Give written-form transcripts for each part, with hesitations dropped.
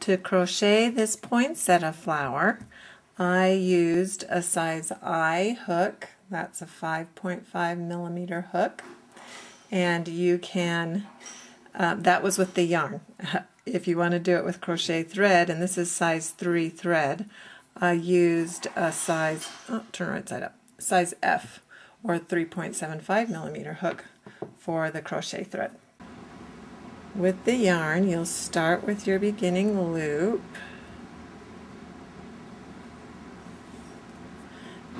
To crochet this poinsettia flower, I used a size I hook. That's a 5.5 millimeter hook, and you can, that was with the yarn. If you want to do it with crochet thread, and this is size 3 thread, I used a size, turn right side up, size F, or 3.75 millimeter hook for the crochet thread. With the yarn, you'll start with your beginning loop,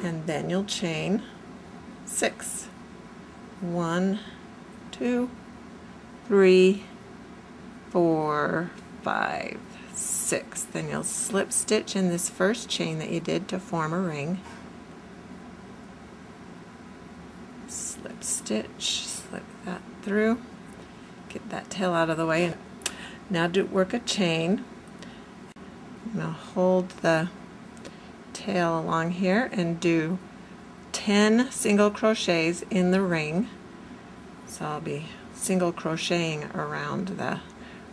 and then you'll chain 6. 1, 2, 3, 4, 5, 6. Then you'll slip stitch in this first chain that you did to form a ring. Slip stitch, slip that through. Get that tail out of the way. Now work a chain. Now hold the tail along here and do 10 single crochets in the ring. So I'll be single crocheting around the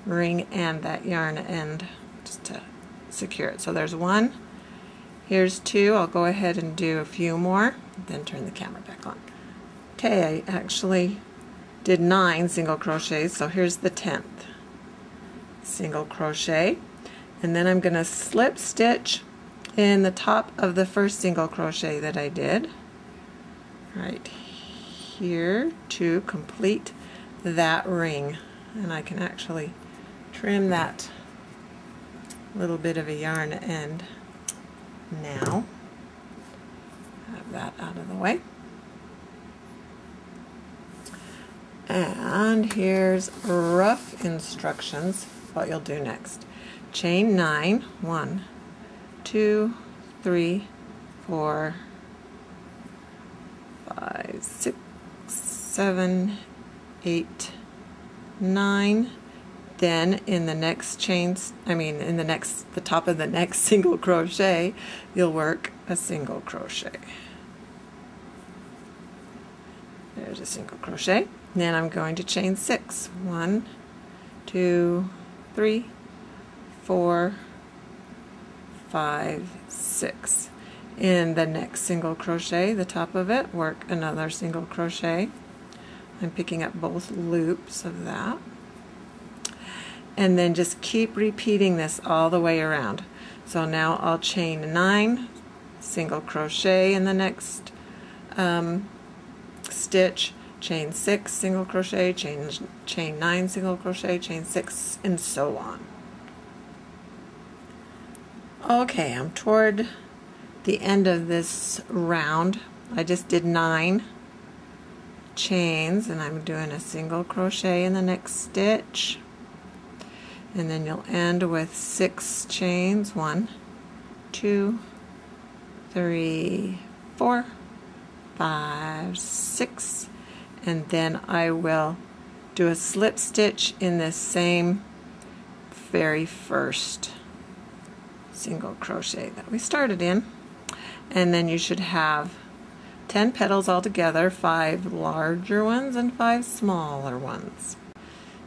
ring and that yarn end just to secure it. So there's 1, here's 2. I'll go ahead and do a few more, then turn the camera back on. Okay, I actually did 9 single crochets, so here's the 10th single crochet, and then I'm going to slip stitch in the top of the first single crochet that I did right here to complete that ring. And I can actually trim that little bit of a yarn end now. Have that out of the way. And here's rough instructions what you'll do next. Chain 9, 1, 2, 3, 4, 5, 6, 7, 8, 9. Then in the next the top of the next single crochet, you'll work a single crochet. There's a single crochet. Then I'm going to chain 6. 1, 2, 3, 4, 5, 6. In the next single crochet, the top of it, work another single crochet. I'm picking up both loops of that. And then just keep repeating this all the way around. So now I'll chain 9, single crochet in the next stitch, chain 6, single crochet, chain 9, single crochet, chain 6, and so on. Okay, I'm toward the end of this round. I just did 9 chains, and I'm doing a single crochet in the next stitch, and then you'll end with 6 chains. 1, 2, 3, 4, 5, 6, and then I will do a slip stitch in this same very first single crochet that we started in, and then you should have 10 petals altogether, 5 larger ones and 5 smaller ones.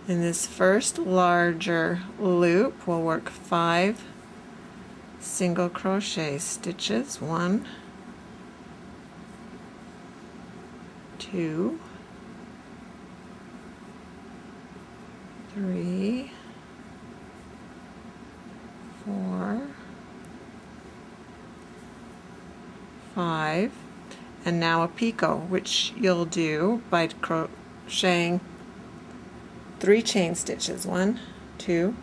In this first larger loop, we'll work 5 single crochet stitches. 1, 2, 3, 4, 5, and now a picot, which you'll do by crocheting 3 chain stitches. 1, 2,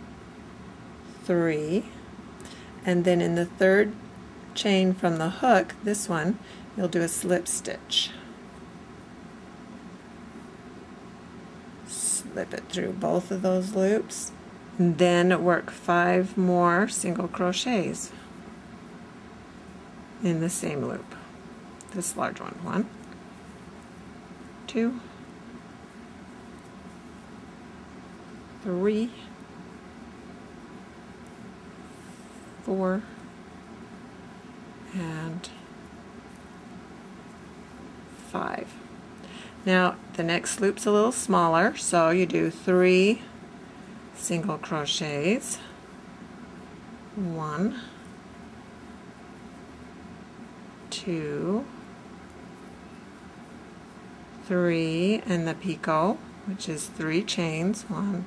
3, and then in the third chain from the hook, this one, you'll do a slip stitch. Slip it through both of those loops, and then work 5 more single crochets in the same loop. This large one. 1, 2, 3, 4, and 5. Now the next loop's a little smaller, so you do 3 single crochets, 1, 2, 3, and the picot, which is 3 chains. 1,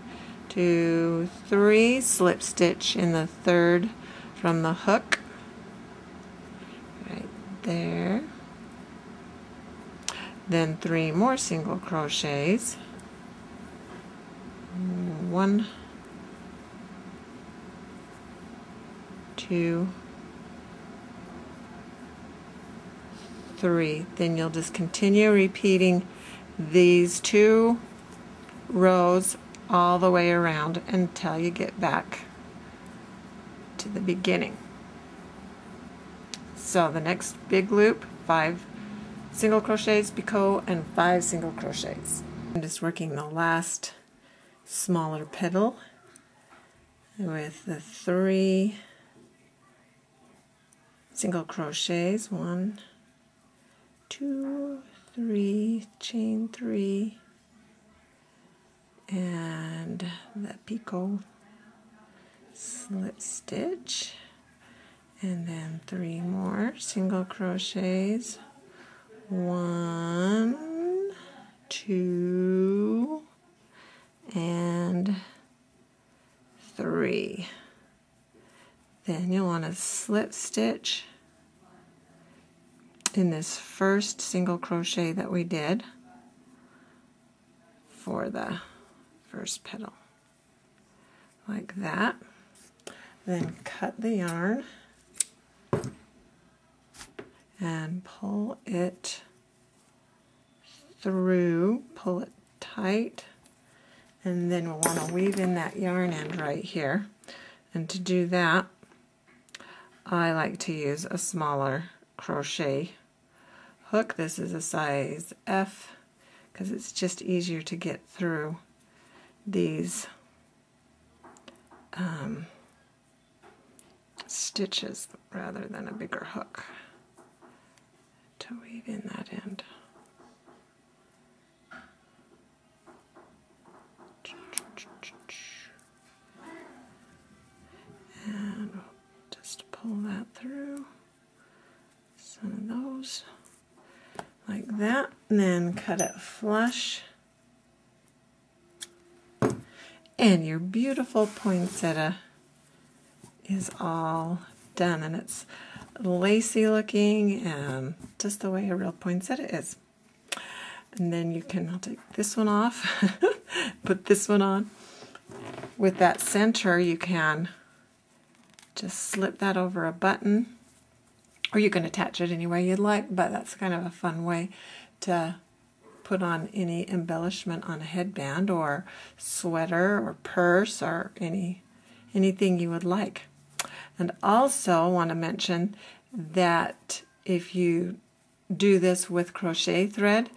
2, 3, slip stitch in the third from the hook right there. Then 3 more single crochets. 1, 2, 3. Then you'll just continue repeating these 2 rows all the way around until you get back to the beginning. So the next big loop, 5 single crochets, picot, and 5 single crochets. I'm just working the last smaller petal with the 3 single crochets. 1, 2, 3, chain 3, and the picot slip stitch, and then 3 more single crochets. 1, 2, and 3. Then you'll want to slip stitch in this first single crochet that we did for the first petal, like that. Then cut the yarn and pull it through, pull it tight, and then we'll want to weave in that yarn end right here. And to do that, I like to use a smaller crochet hook. This is a size F because it's just easier to get through these stitches rather than a bigger hook to weave in that end. And just pull that through some of those like that, and then cut it flush, and your beautiful poinsettia is all done, and it's lacy looking and just the way a real poinsettia is. And then you can, I'll take this one off, put this one on. With that center, you can just slip that over a button, or you can attach it any way you'd like, but that's kind of a fun way to put on any embellishment on a headband or sweater or purse or anything you would like. And also want to mention that if you do this with crochet thread,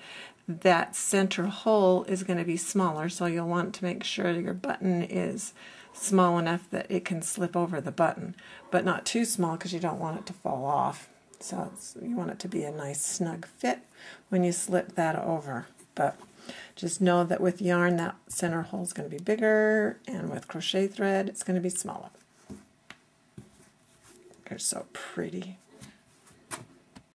that center hole is going to be smaller, so you'll want to make sure your button is small enough that it can slip over the button, but not too small because you don't want it to fall off. So you want it to be a nice snug fit when you slip that over. But just know that with yarn, that center hole is going to be bigger, and with crochet thread, it's going to be smaller. They're so pretty.